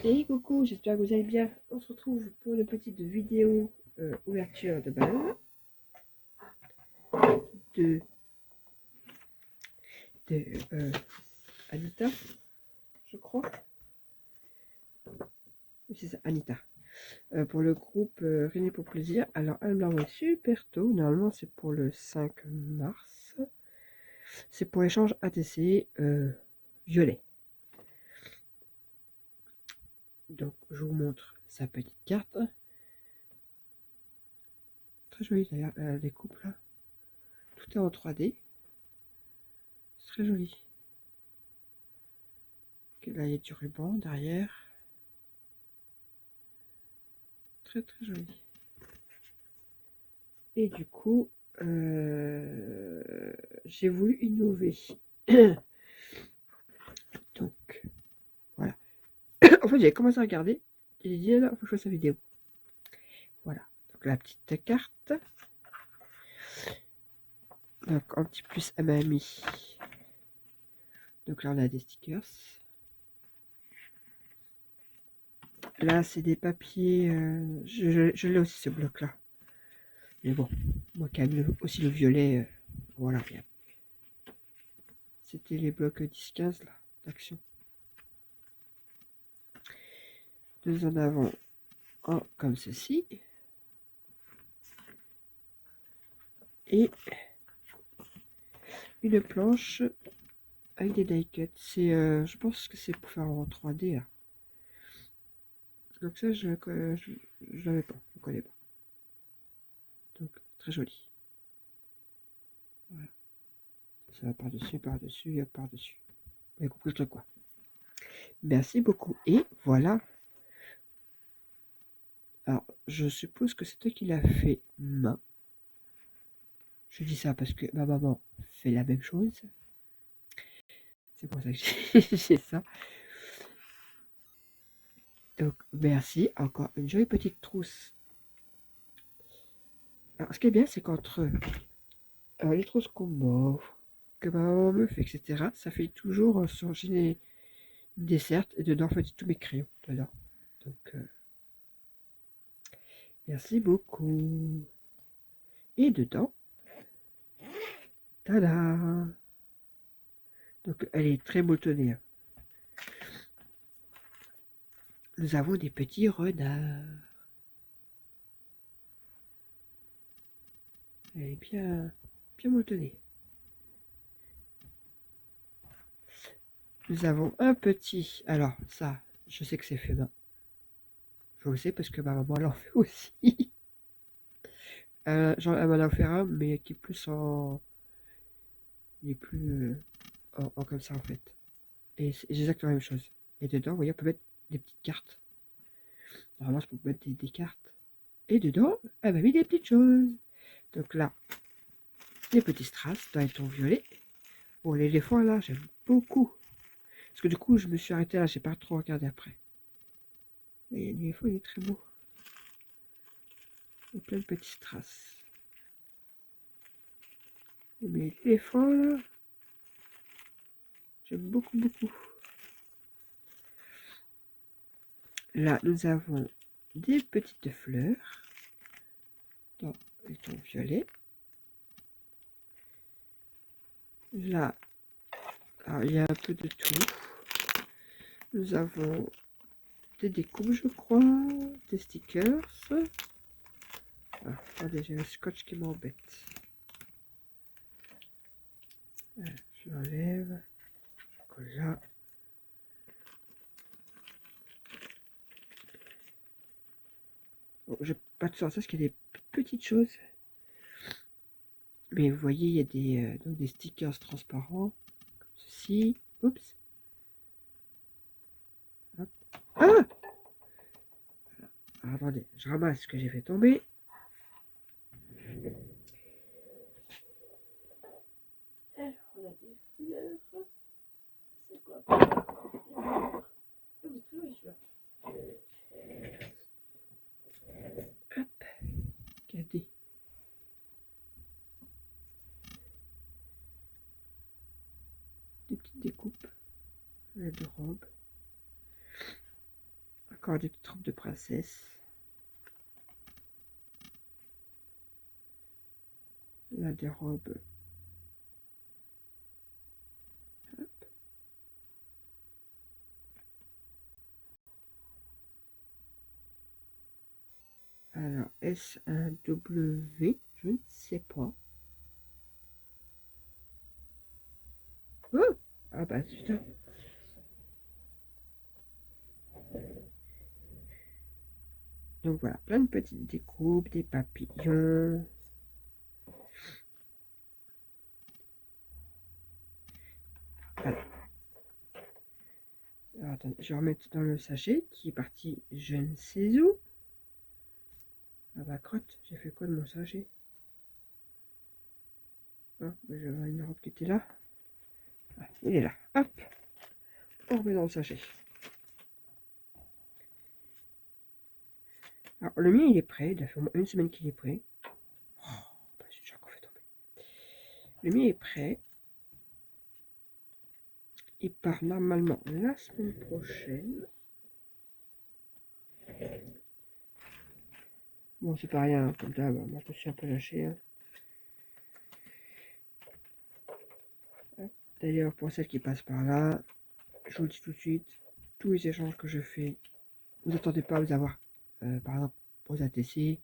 Et coucou, j'espère que vous allez bien. On se retrouve pour une petite vidéo ouverture de ballon de, de Anita, je crois. Oui, c'est ça, Anita. Pour le groupe René pour plaisir. Alors, elle me l'a envoyé super tôt. Normalement, c'est pour le 5 mars. C'est pour échange ATC violet. Donc, je vous montre sa petite carte. Très jolie d'ailleurs, les coupes là. Tout est en 3D. C'est très joli. Là, il y a du ruban derrière. Très très joli. Et du coup, j'ai voulu innover. Donc, voilà. En fait, j'avais commencé à regarder. Et j'ai dit, là, il faut que je fasse la vidéo. Voilà. Donc, la petite carte. Donc, un petit plus à ma amie. Donc, là, on a des stickers. Là, c'est des papiers. Je l'ai aussi, ce bloc-là. Mais bon, moi qui aime aussi le violet, voilà, bien. C'était les blocs 10-15, là, d'action. Deux en avant, un comme ceci. Et une planche avec des die cuts. C'est, je pense que c'est pour faire en 3D là. Donc ça, je l'avais pas, je connais pas. Donc très joli. Voilà. Ça va par-dessus, par-dessus, par-dessus. Vous avez compris le truc quoi. Merci beaucoup. Et voilà. Alors, je suppose que c'est toi qui l'as fait main. Je dis ça parce que ma maman fait la même chose. C'est pour ça que j'ai ça. Donc, merci. Encore une jolie petite trousse. Alors, ce qui est bien, c'est qu'entre les trousses qu'on m'offre, que ma maman me fait, etc., ça fait toujours sur une desserte. Et dedans, en fait, tous mes crayons. Dedans. Donc, merci beaucoup. Et dedans, tada! Donc, elle est très moutonnée. Hein. Nous avons des petits renards. Elle est bien, bien moutonnée. Nous avons un petit. Alors, ça, je sais que c'est fait main. Je le sais parce que ma maman l'en fait aussi. Elle m'en a offert un, mais qui est plus en. Il est plus en comme ça en fait. Et c'est exactement la même chose. Et dedans, vous voyez, on peut mettre des petites cartes. Normalement, je peux mettre des cartes. Et dedans, elle m'a mis des petites choses. Donc là, des petits strass dans les tons violets. Bon, l'éléphant là, j'aime beaucoup. Parce que du coup, je me suis arrêté là, j'ai pas trop regardé après. Et l'éléphant, il est très beau. Et plein de petits strass. Mais l'éléphant là, j'aime beaucoup, beaucoup. Là, nous avons des petites fleurs dans les tons violets. Là, alors, il y a un peu de tout. Nous avons des découpes, je crois, des stickers. Ah, attendez, j'ai un scotch qui m'embête. Je l'enlève. Là. Bon, je vais pas tout sortir parce qu'il y a des petites choses. Mais vous voyez, il y a donc des stickers transparents. Comme ceci. Oups. Hop. Ah! Alors, attendez, je ramasse ce que j'ai fait tomber. Alors, on a des fleurs. C'est quoi? Ah oui, très joli celui-là. Hop. Regardez. Des petites découpes de robes. encore des petites robes de princesse. Là, des robes. Hop. Alors, est-ce un W? Je ne sais pas. Oh, ah bah, putain. Donc voilà, plein de petites découpes, des papillons. Voilà. Alors, attendez, je vais remettre dans le sachet qui est parti je ne sais où. Ah bah crotte, j'ai fait quoi de mon sachet? Ah, bah, j'avais une robe qui était là. Ah, il est là. Hop, on remet dans le sachet. Alors le mien il est prêt, il a fait au moins une semaine qu'il est prêt. Oh, bah, j'ai déjà encore fait tomber. Le mien est prêt. Il part normalement la semaine prochaine. Bon, c'est pas rien, comme d'hab, moi je me suis un peu lâché. Hein. D'ailleurs, pour celles qui passent par là, je vous le dis tout de suite, tous les échanges que je fais, vous n'attendez pas à vous avoir, par exemple, aux ATC, il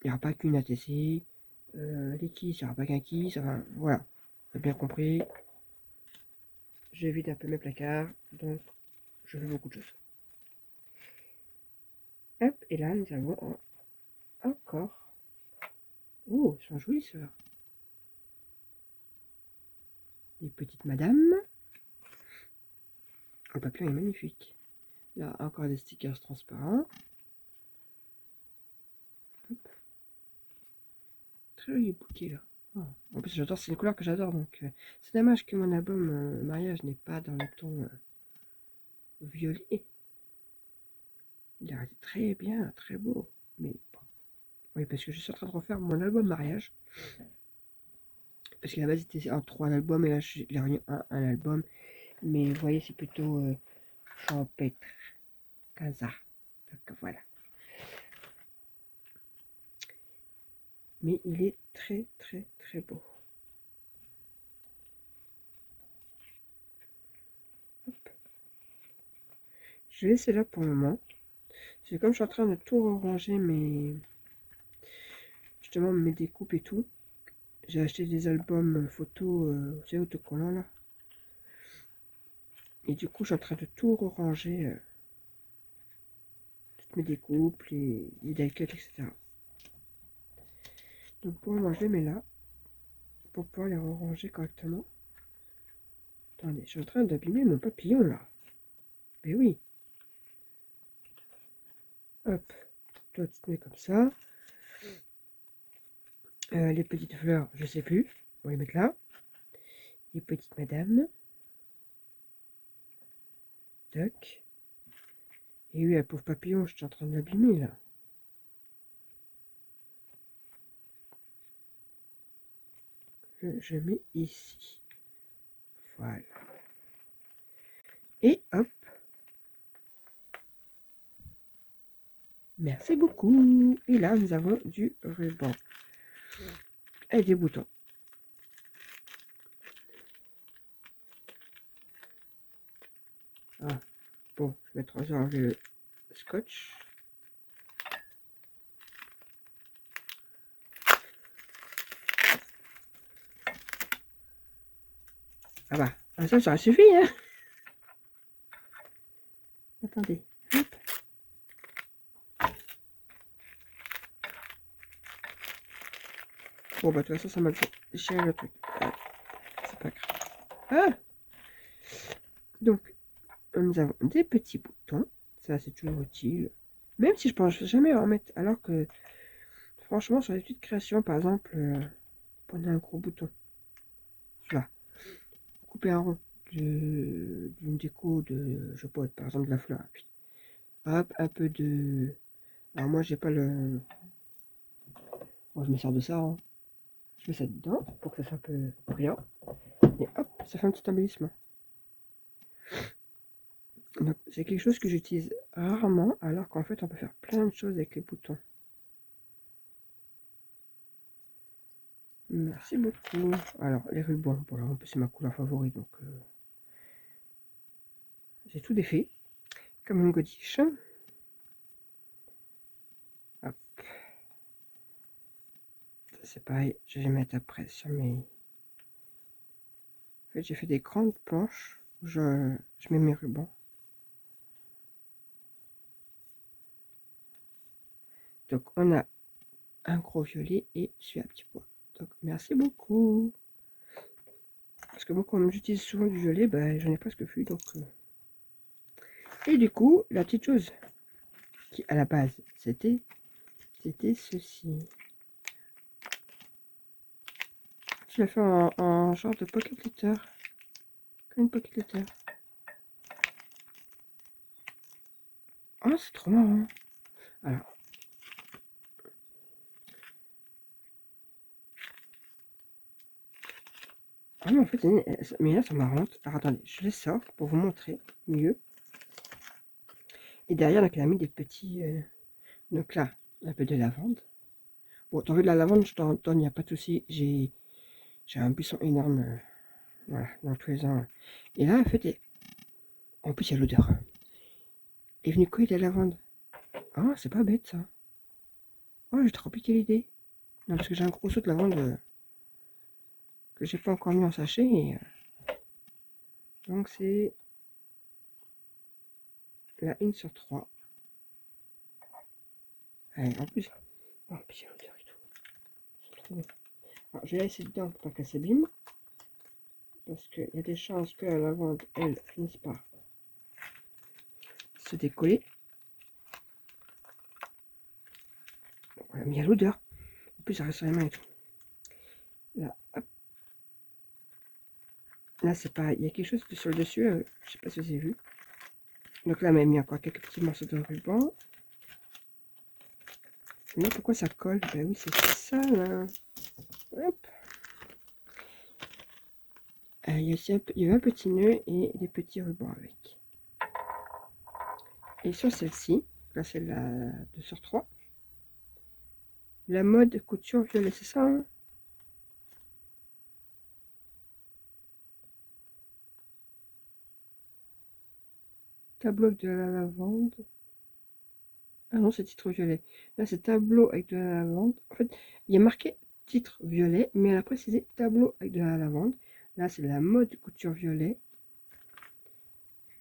n'y aura pas qu'une ATC, les keys, il n'y aura pas qu'un keys, enfin, voilà, vous avez bien compris. J'évite un peu mes placards, donc je fais beaucoup de choses. Hop, et là, nous avons encore. Oh, ils sont jolis, ceux-là. Des petites madames. Le papillon est magnifique. Là, encore des stickers transparents. Hop. Très joli bouquet, là. Oh. En plus, j'adore, c'est une couleur que j'adore, donc c'est dommage que mon album mariage n'est pas dans le ton violet. Il a été très bien, très beau. Mais bon. Oui, parce que je suis en train de refaire mon album mariage. Parce qu'à la base, c'était en 3 albums, et là, j'ai réuni un album. Mais vous voyez, c'est plutôt champêtre. Comme ça. Donc voilà. Mais il est très, très, très beau. Hop. Je vais laisser là pour le moment. C'est comme je suis en train de tout ranger justement mes découpes et tout. J'ai acheté des albums photos, vous savez, autocollants là. Et du coup, je suis en train de tout ranger, toutes mes découpes, les die cuts, etc. Donc pour le moment, je les mets là, pour pouvoir les ranger correctement. Attendez, je suis en train d'abîmer mon papillon là. Mais oui. Hop, toi tu te mets comme ça. Les petites fleurs, je sais plus. On va les mettre là. Les petites madames. Tac. Et oui, la pauvre papillon, je suis en train de l'abîmer là. Je mets ici. Voilà. Et hop. Merci beaucoup. Et là, nous avons du ruban. Et des boutons. Ah, bon, je vais mettre enlever le scotch. Ah bah, ça aura suffi, hein. Attendez, hop. Bon, bah, de toute façon, ça m'a fait déchirer le truc. C'est pas grave. Ah! Donc, nous avons des petits boutons. Ça, c'est toujours utile. Même si je pense jamais en mettre. Alors que, franchement, sur les petites créations, par exemple, prenez un gros bouton. Là. Couper un rond d'une déco de, je sais pas, par exemple, de la fleur. Puis, hop, un peu de. Alors, moi, j'ai pas le. Bon, je me sers de ça. Hein. Je mets ça dedans pour que ça soit un peu brillant. Et hop, ça fait un petit embellissement. Donc, c'est quelque chose que j'utilise rarement, alors qu'en fait, on peut faire plein de choses avec les boutons. Merci beaucoup. Alors, les rubans, bon, là, en plus, c'est ma couleur favorite, donc j'ai tout défait, comme une godiche. Hop. C'est pareil, je vais mettre après sur mes... En fait, j'ai fait des grandes planches où je mets mes rubans. Donc, on a un gros violet et celui à petit pois. Donc, merci beaucoup. Parce que moi, comme j'utilise souvent du violet, ben, j'en ai presque plus. Donc, Et du coup, la petite chose qui, à la base, c'était ceci. Je l'ai fait en genre de pocket letter. Comme une pocket letter. Oh, c'est trop marrant. Alors. Ah mais en fait, mais là, c'est marrant. Alors attendez, je les sors pour vous montrer mieux. Et derrière, donc, il a mis des petits... donc là, un peu de lavande. Bon, t'en veux de la lavande, je t'en donne, il n'y a pas de souci. J'ai un buisson énorme, voilà, dans tous les ans. Et là, en fait, en plus, il y a l'odeur. Il est venu cueillir de la lavande. Ah, c'est pas bête, ça. Oh, j'ai trop piqué l'idée. Non, parce que j'ai un gros saut de lavande que j'ai pas encore mis en sachet. Et, donc, c'est la 1/3. Allez, en plus, oh, puis il y a l'odeur et tout. C'est trop bon. Alors, je vais la laisser dedans pour pas qu'elle s'abîme. Parce qu'il y a des chances que la lavande, elle, finisse par se décoller. Voilà, mais il y a l'odeur. En plus, ça reste sur les mains et tout. Là, hop. Là, c'est pareil. Il y a quelque chose sur le dessus. Je sais pas si vous avez vu. Donc là, on m'a mis encore quelques petits morceaux de ruban. Mais pourquoi ça colle? Ben oui, c'est ça, là. Hop. Il y a aussi il y a un petit nœud et des petits rubans avec. Et sur celle-ci, là, c'est la 2/3. La mode couture violet, c'est ça, hein? Tableau avec de la lavande. Ah non, c'est titre violet. Là, c'est tableau avec de la lavande. En fait, il y a marqué titre violet, mais elle a précisé tableau avec de la lavande. Là, c'est la mode couture violet.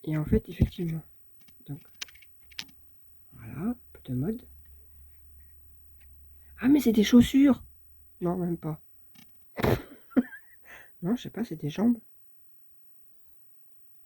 Et en fait, effectivement. Donc, voilà, un peu de mode. Ah, mais c'est des chaussures! Non, même pas. Non, je sais pas, c'est des jambes.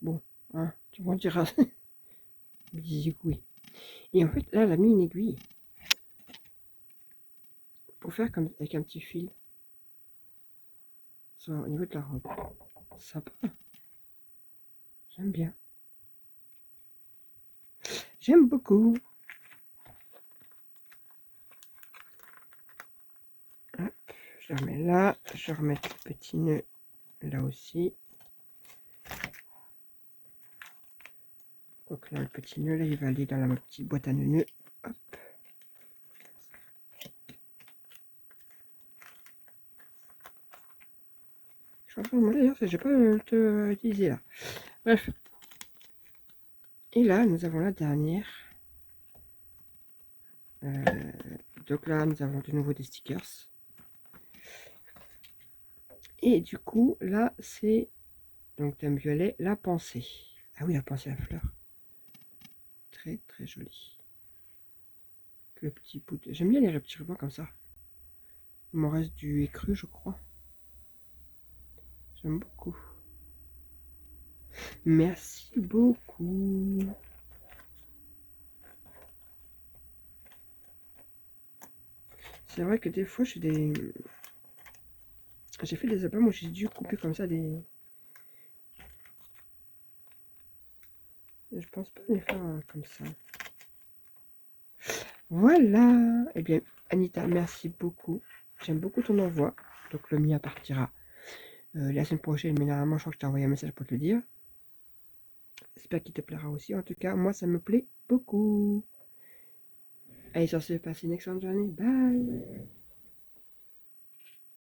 Bon, hein, tu m'en diras. Je dis oui. Et en fait, là, elle a mis une aiguille. Pour faire comme avec un petit fil. Au niveau de la robe. Sympa. J'aime bien. J'aime beaucoup. Hop, je la remets là. Je remets le petit nœud là aussi. Quoique là, le petit nœud, là, il va aller dans la petite boîte à nœuds. Hop. Je suis en train de me demander d'ailleurs si j'ai pas te utiliser là. Bref. Et là, nous avons la dernière. Donc là, nous avons de nouveau des stickers. Et du coup, là, c'est donc thème violet, la pensée. Ah oui, la pensée à fleur. Très, très jolie. Le petit bout de... J'aime bien les petits rubans comme ça. Il m'en reste du écru, je crois. J'aime beaucoup. Merci beaucoup. C'est vrai que des fois, j'ai fait des albums où j'ai dû couper comme ça des... Je pense pas les faire comme ça. Voilà. Eh bien, Anita, merci beaucoup. J'aime beaucoup ton envoi. Donc le mien partira la semaine prochaine, mais normalement, je crois que je t'ai envoyé un message pour te le dire. J'espère qu'il te plaira aussi. En tout cas, moi, ça me plaît beaucoup. Allez, sur ce, passez une excellente journée. Bye!